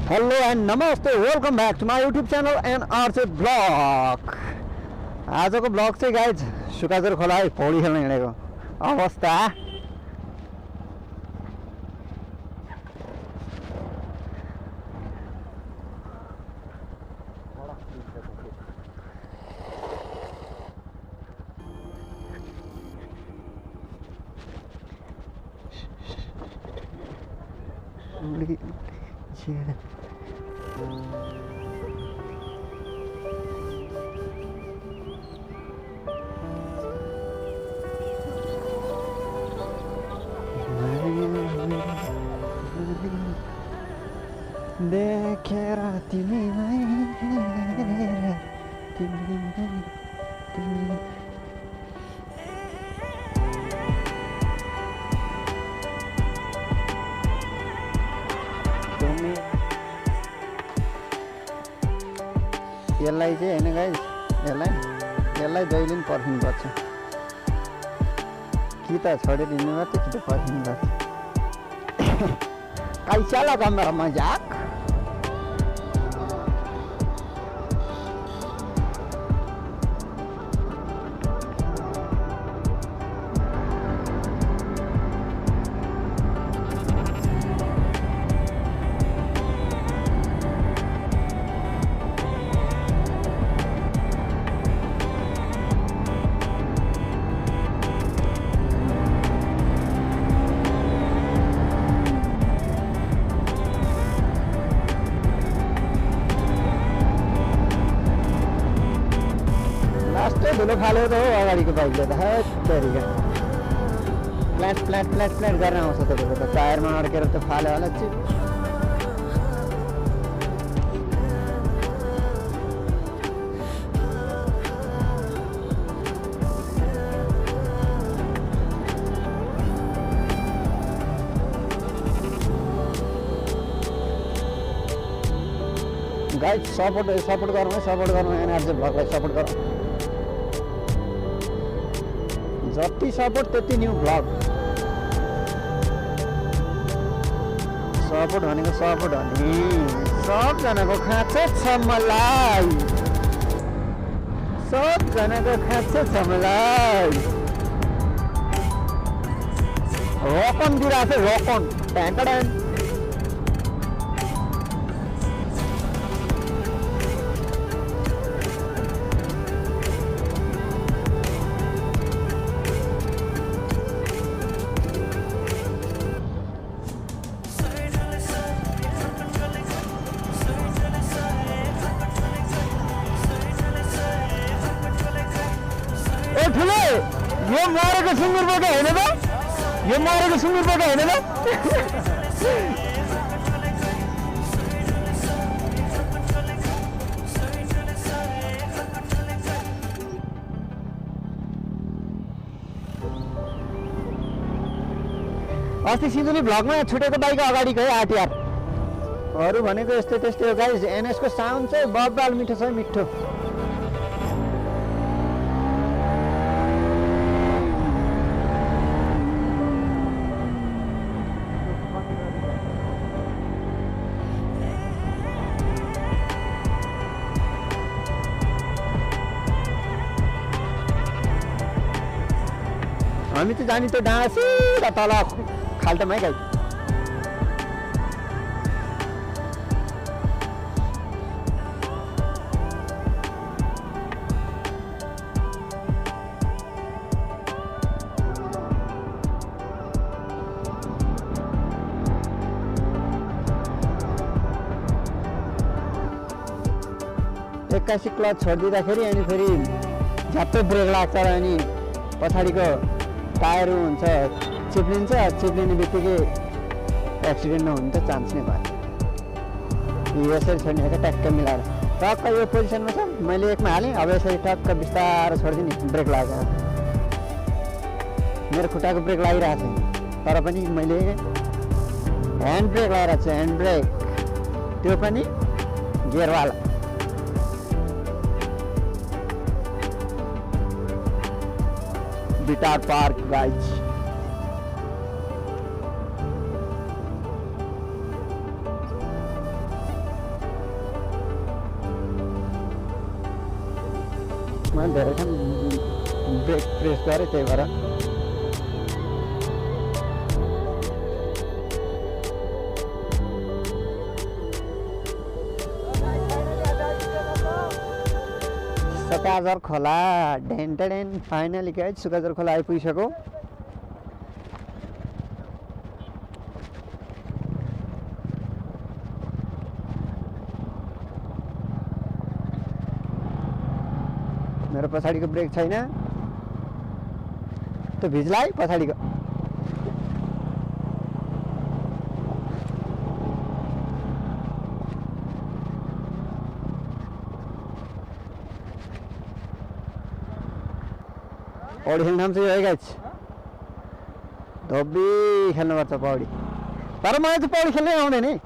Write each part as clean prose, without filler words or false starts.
Hello and नमस्ते, welcome back to my YouTube channel and RJ blog. आजको blog चाहिँ guys सुकाजुर खोला पौडी खेल्न हिँडेको अवस्था। देखेर तिमीलाई यसलाई चाहिँ होइन गाइस, यसलाई जहिले पनि पर्खिनुपर्छ कि त छोडेर हिँड्नुपर्छ कि त पर्खिनुपर्छ। कैसा लगा मेरा मजाक? धुलो फाल्यो त हो अगाडिको बाइकले त हेरिका फ्ल्याट गरेर आउँछ तपाईँको त टायरमा अड्केर त फाल्यो होला चिप। गाइड सपोर्ट गरौँ एनआरजे ब्लगलाई सपोर्ट गरौँ। जति सपोर्ट त्यति न्यू ब्लग। सपोर्ट भनेको सबजनाको खाँचो छ मलाई, सबजनाको खाँचो छ मलाई। रकन दिइरहेको छ, रकन ढ्याङ्कडा। यो मरेको सुँगुर बोका होइन त, यो मरेको सुँगुर बोका होइन त। अस्ति सिन्धुली भ्लगमा छुटेको बाइक अगाडिको है आरटिआर अरू भनेको यस्तै त्यस्तै हो गाइस। एनएसको साउन्ड चाहिँ बब्बाल मिठो छ, मिठो। हामी त जानी त डाँसी र तल खाल्टोमै गाई। एक्कासी क्लच छोडिदिँदाखेरि अनि फेरि झ्याप्पै ब्रेक लाग्छ र अनि पछाडिको टायरहरू हुन्छ चिप्लिने बित्तिकै एक्सिडेन्ट नहुनु त चान्स नै भयो। यसरी छोड्ने ट्याक्क मिलाएर टक्क यो पोजिसनमा छ, मैले एकमा हालेँ। अब यसरी टक्क बिस्तारो छोडिदिने, ब्रेक लागेर मेरो खुट्टाको ब्रेक लागिरहेको छैन तर पनि मैले ह्यान्ड ब्रेक लगाइरहेको छु, ह्यान्ड ब्रेक, त्यो पनि गियरवाला। Vitar Park guys. मैले धेरै ठाउँ ब्रेक प्रेस गरेँ त्यही भएर सुकाजर खोला ढेन्टेडेन फाइनली गाइज सुकाजर खोला आइपुगिसक्यो मेरो पछाडिको ब्रेक छैन त्यो भिज्ला है पछाडिको पौडी खेल्ने ठाउँ चाहिँ है गाइज धोबी खेल्नुपर्छ पौडी तर मलाई चाहिँ पौडी खेल्नै आउँदैन है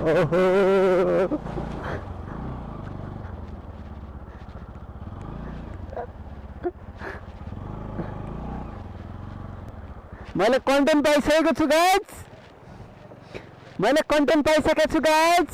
ओहो मैले कन्टेन्ट पाइसकेको छु गाइज मैले कन्टेन्ट पाइसकेको छु गाइज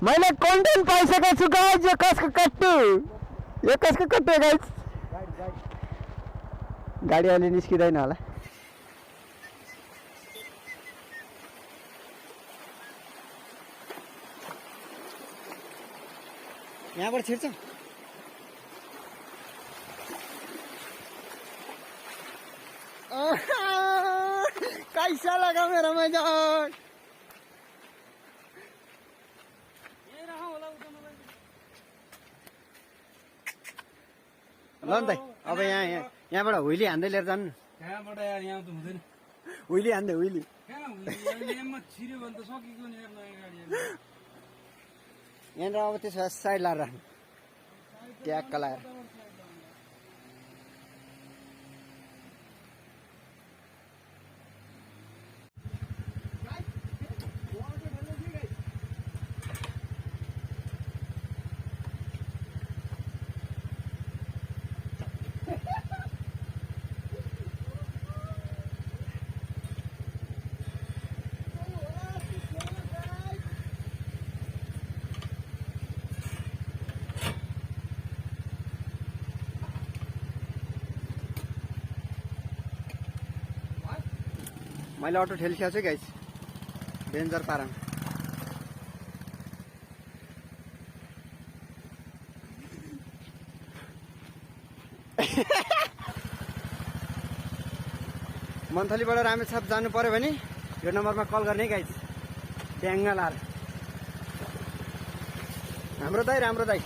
मैले कन्टेन्ट पाइसकेको छु गाइज यो कसको कट्टु गाइज गाडी अलि निस्किँदैन होला यहाँबाट छिर्छ कैसा लगा मेरा मजाक ल नि त अब यहाँबाट हुइली हान्दै लिएर जानु यहाँबाट यार यहाँ त हुँदैन हुइली हान्दै हुइली छिर्यो भने त सकिएको नि यार नयाँ गाडी यहाँनिर अब त्यसो साइड लाएर राख्नु ट्याक्क लाएर मैले अटो ठेलिसकेको छु गाइस डेन्जर पारा मन्थलीबाट रामेछाप जानु पर्यो भने यो नम्बरमा कल गर्ने गाइस ट्याङ्गा लाएर राम्रो दाइ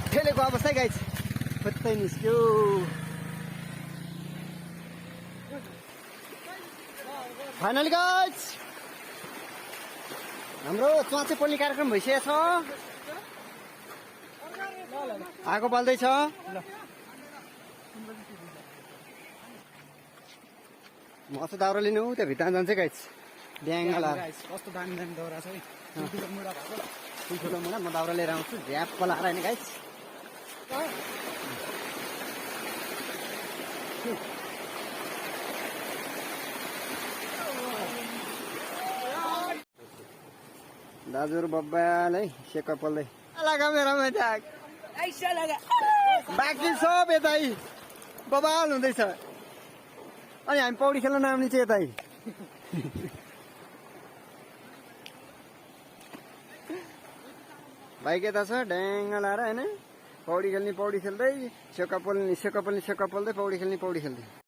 ठेलेको अवस्था गाइस फुत्तै निस्क्यो फाइनली गाइस हाम्रो च्वाचे पोल्ने कार्यक्रम भइसकेको छ आगो बल्दैछ म चाहिँ दाउरा लिनु त्यहाँ भित्र जान्छ गाइस ड्याङ्गा लाएर कस्तो दामी दामी दाउरा छ है ठुल्ठुलो मुढा म दाउरा लिएर आउँछु झ्याप्प लाएर होइन गाइस दाजुहरू बब्बाल है सेक्का पल्दै लगा मेरो मजाक बाँकी सब यतै बबाल हुँदैछ अनि हामी पौडी खेल्न नआउने चाहिँ यतै बाइक यता छ ड्याङ्गा लाएर होइन पौडी खेल्ने पौडी खेल्दै सेक्का पोल्दै पौडी खेल्दै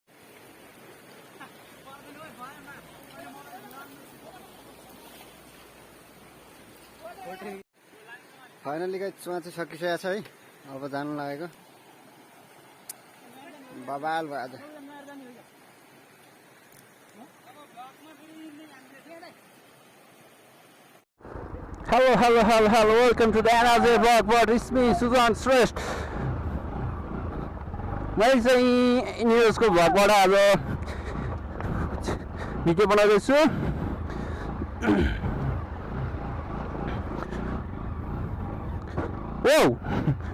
फाइनली गाइस चुवा चाहिँ सकिसकेको छ है अब जानु लागेको बबाल भयो आज Hello, welcome to the another vlog, but it's me, Suzan Shrestha. मैले चाहिँ न्युजको भ्लगबाट आज भिडियो बनाउँदैछु ओ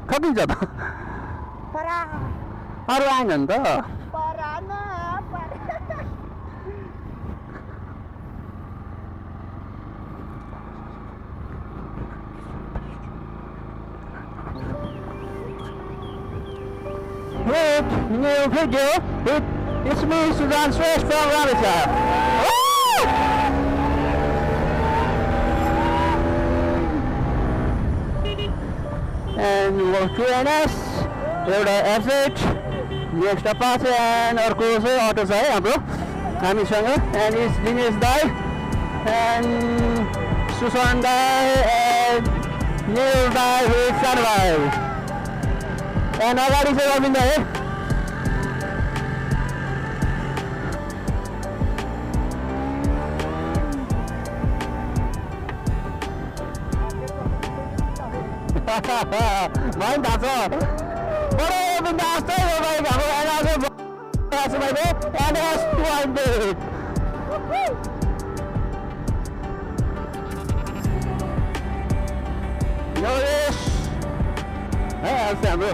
ठकिन्छ त अरू आएन नि त New video. It's me, Suzanne Swiss from Ramita. And QNS, एउटा F8, next Apache and अर्को चाहिँ अटो छ है हाम्रो हामीसँग and it's Dinesh Dai and Susan Dai and Neil Dai who is survived. And अगाडि चाहिँ रविन्द्र है मलाई थाहा छ बडो बिन्दास चाहिँ हो बाइक हाम्रो एनएस मैले एनएस 200 नरेश है आज हाम्रो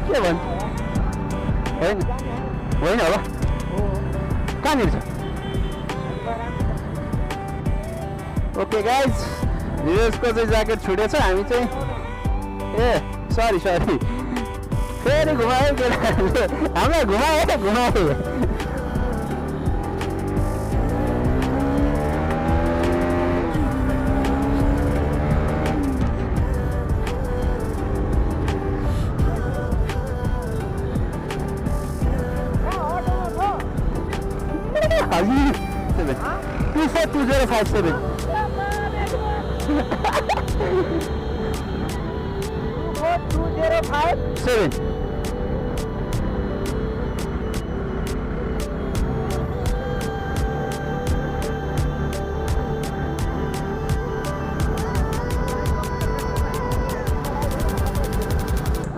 के भन् होइन होइन होला कहाँनिर छ ओके गाइज धिरजको चाहिँ ज्याकेट छुटेछ हामी चाहिँ ए सरी फेरि घुमायो केटाहरूले हामीलाई घुमायो हजुर 242,057 242,057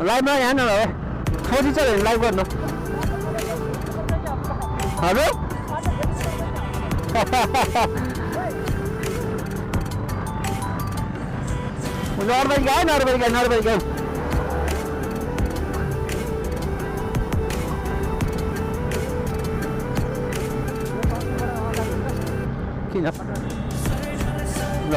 लाइभमा यहाँ न फोजी छ भने लाइभ गर्नु हजुर नर्बरी किन ल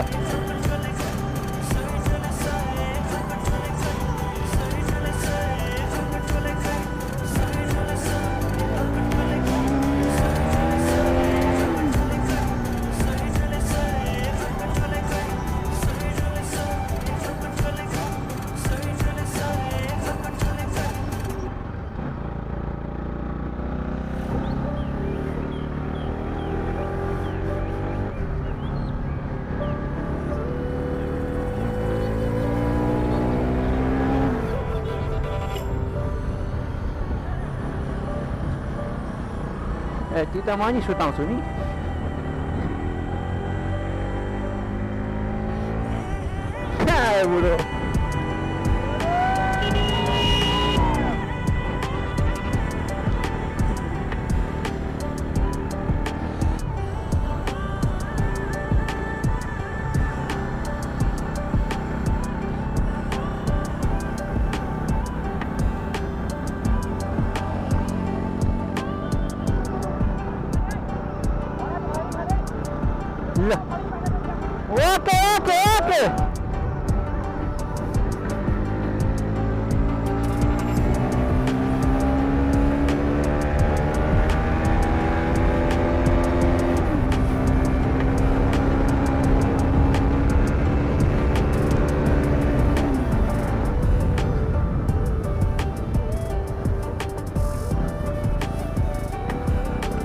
त्यो त म नि सुताउँछु नि बुढो ओके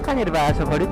कहाँनिर भएको छ खडी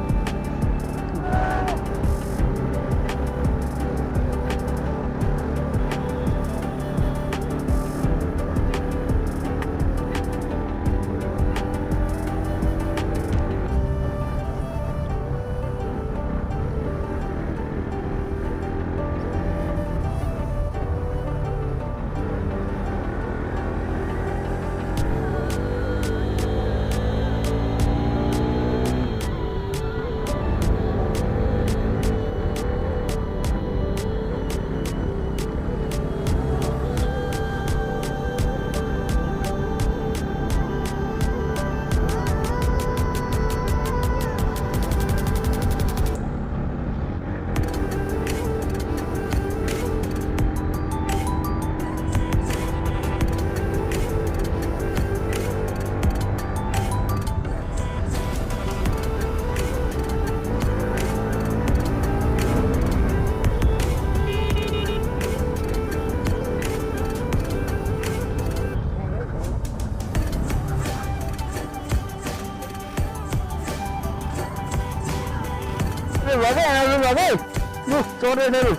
भगै हाँसु भगै लु चढ्दैछ लु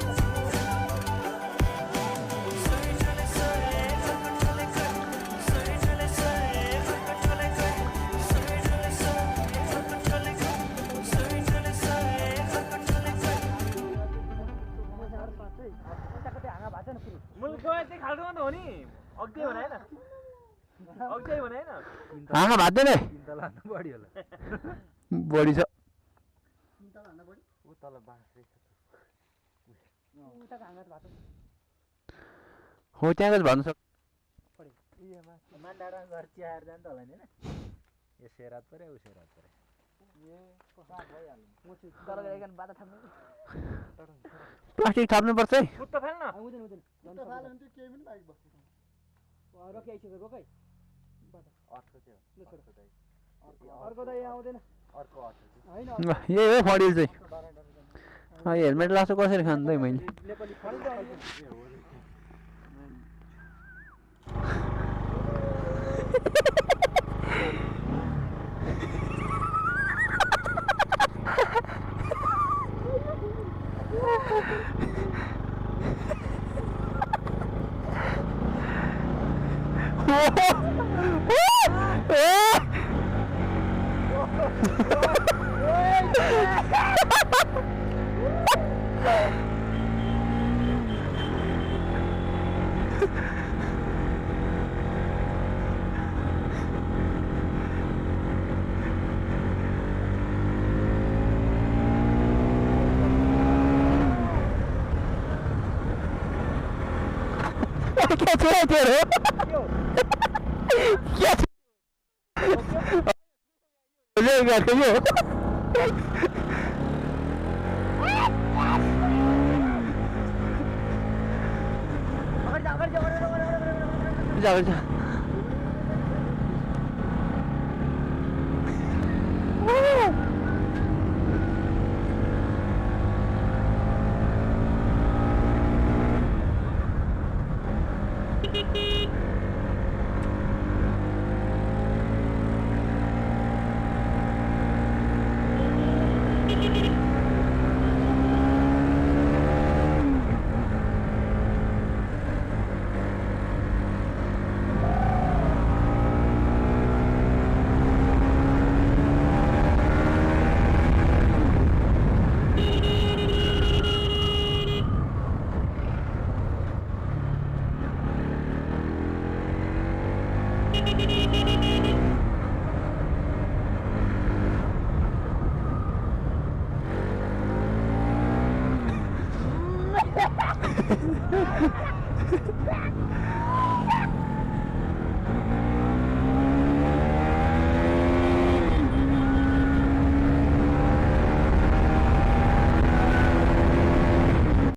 हाँगा भाँच्दैन बढी छ हो त्यहाँ गएर भन्नु सक्छ प्लास्टिक थप्नुपर्छ है यही हो फडिल चाहिँ हेलमेट लासो कसरी खानु त मैले क्या छोरा तेरो क्या ले गएको यो जा